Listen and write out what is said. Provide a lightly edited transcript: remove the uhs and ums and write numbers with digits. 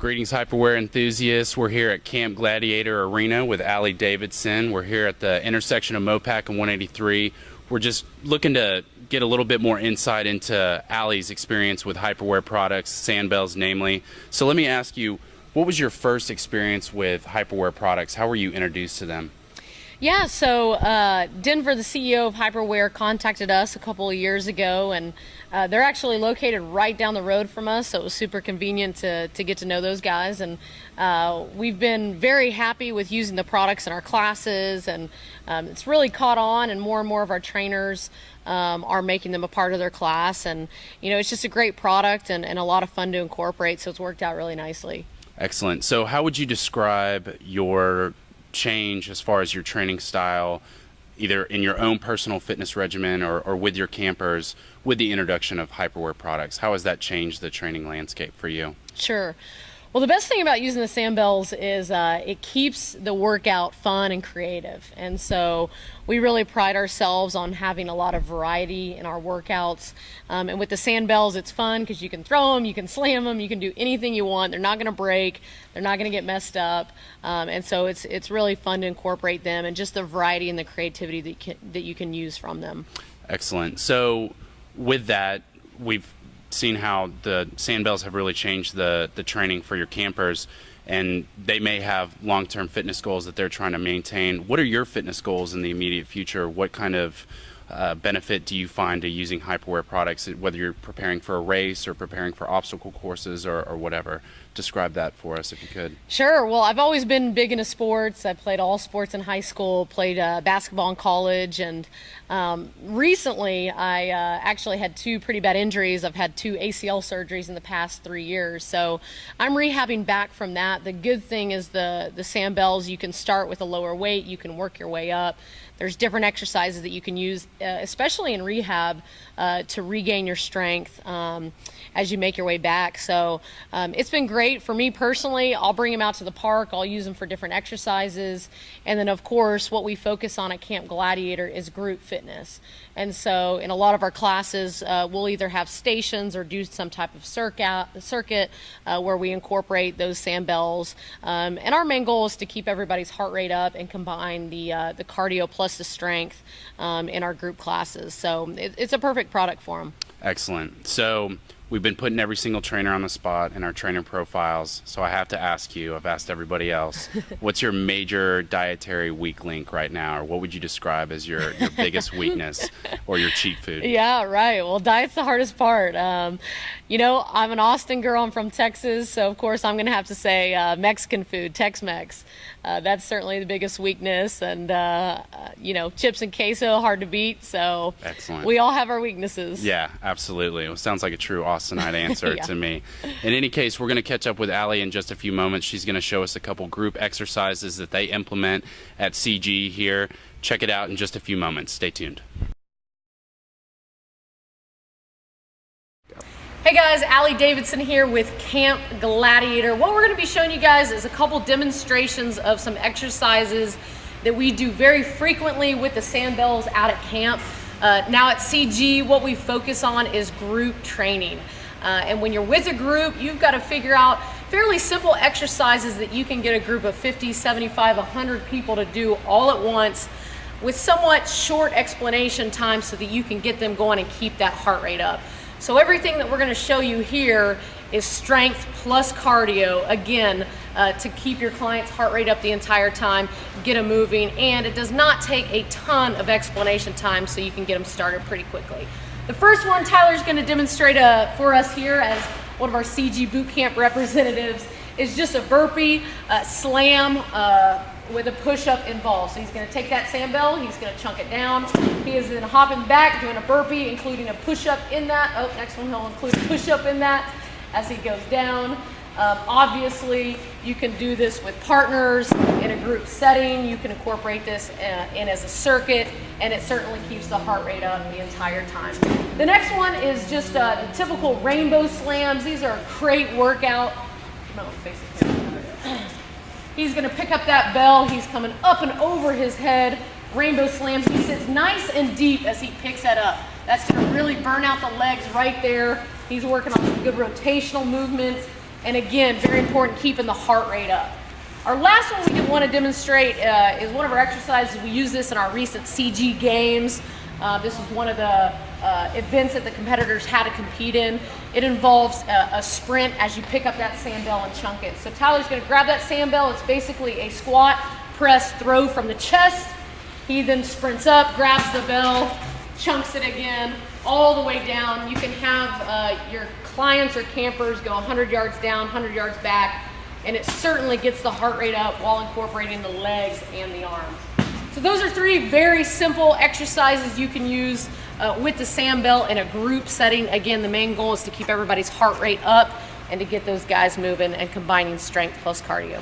Greetings, Hyperwear enthusiasts. We're here at Camp Gladiator Arena with Davidson. We're here at the intersection of Mopac and 183. We're just looking to get a little bit more insight into Allie's experience with Hyperwear products, SandBell's namely. So let me ask you, what was your first experience with Hyperwear products? How were you introduced to them? Yeah, so Denver, the CEO of Hyperwear, contacted us a couple of years ago, and they're actually located right down the road from us, so it was super convenient to get to know those guys. And we've been very happy with using the products in our classes, and it's really caught on, and more of our trainers are making them a part of their class. And you know, it's just a great product and a lot of fun to incorporate, so it's worked out really nicely. Excellent. So how would you describe your change as far as your training style, either in your own personal fitness regimen or with your campers, with the introduction of Hyperwear products? How has that changed the training landscape for you? Sure. Well, the best thing about using the SandBells is it keeps the workout fun and creative. And so we really pride ourselves on having a lot of variety in our workouts. And with the SandBells, it's fun because you can throw them, you can slam them, you can do anything you want. They're not going to break. They're not going to get messed up. And so it's really fun to incorporate them and just the variety and the creativity that you can use from them. Excellent. So with that, we've seen how the SandBells have really changed the training for your campers, and they may have long-term fitness goals that they're trying to maintain. What are your fitness goals in the immediate future? What kind of benefit do you find to using Hyperwear products, whether you're preparing for a race or preparing for obstacle courses or whatever? Describe that for us if you could. Sure. Well, I've always been big into sports. I played all sports in high school, played basketball in college, and recently I actually had two pretty bad injuries. I've had 2 ACL surgeries in the past 3 years, so I'm rehabbing back from that. The good thing is the SandBells, you can start with a lower weight, you can work your way up. There's different exercises that you can use, especially in rehab, to regain your strength as you make your way back. So it's been great for me personally. I'll bring them out to the park. I'll use them for different exercises. And then, of course, what we focus on at Camp Gladiator is group fitness. And so in a lot of our classes, we'll either have stations or do some type of circuit where we incorporate those SandBells. And our main goal is to keep everybody's heart rate up and combine the cardio plus the strength in our group classes. So it's a perfect product for them. Excellent. So we've been putting every single trainer on the spot in our trainer profiles. So I have to ask you, I've asked everybody else, what's your major dietary weak link right now? Or what would you describe as your biggest weakness or your cheat food? Yeah, right. Well, diet's the hardest part. You know, I'm an Austin girl. I'm from Texas. So, of course, I'm going to have to say Mexican food, Tex-Mex. That's certainly the biggest weakness. And, you know, chips and queso, hard to beat. So excellent. We all have our weaknesses. Yeah, absolutely. It sounds like a true Austinite answer to me. In any case, we're going to catch up with Allie in just a few moments. She's going to show us a couple group exercises that they implement at CG here. Check it out in just a few moments. Stay tuned. Hey guys, Davidson here with Camp Gladiator. What we're going to be showing you guys is a couple demonstrations of some exercises that we do very frequently with the SandBells out at camp. Now at CG, what we focus on is group training. And when you're with a group, you've got to figure out fairly simple exercises that you can get a group of 50, 75, 100 people to do all at once with somewhat short explanation time so that you can get them going and keep that heart rate up. So everything that we're going to show you here is strength plus cardio, again, to keep your client's heart rate up the entire time, get them moving, and it does not take a ton of explanation time, so you can get them started pretty quickly. The first one Tyler's going to demonstrate for us here as one of our CG boot camp representatives is just a burpee slam with a push-up involved. So he's going to take that SandBell, he's going to chunk it down. He is then hopping back, doing a burpee, including a push-up in that. Oh, next one he'll include a push-up in that as he goes down. Obviously, you can do this with partners in a group setting. You can incorporate this in as a circuit, and it certainly keeps the heart rate up the entire time. The next one is just the typical rainbow slams. These are a great workout. No, face it here. He's going to pick up that bell. He's coming up and over his head. Rainbow slams. He sits nice and deep as he picks that up. That's going to really burn out the legs right there. He's working on some good rotational movements. And again, very important, keeping the heart rate up. Our last one we want to demonstrate is one of our exercises. We use this in our recent CG games. This is one of the events that the competitors had to compete in. It involves a sprint as you pick up that SandBell and chunk it. So Tyler's going to grab that SandBell. It's basically a squat, press, throw from the chest. He then sprints up, grabs the bell, chunks it again, all the way down. You can have your clients or campers go 100 yards down, 100 yards back, and it certainly gets the heart rate up while incorporating the legs and the arms. So those are 3 very simple exercises you can use with the SandBell in a group setting. Again, the main goal is to keep everybody's heart rate up and to get those guys moving and combining strength plus cardio.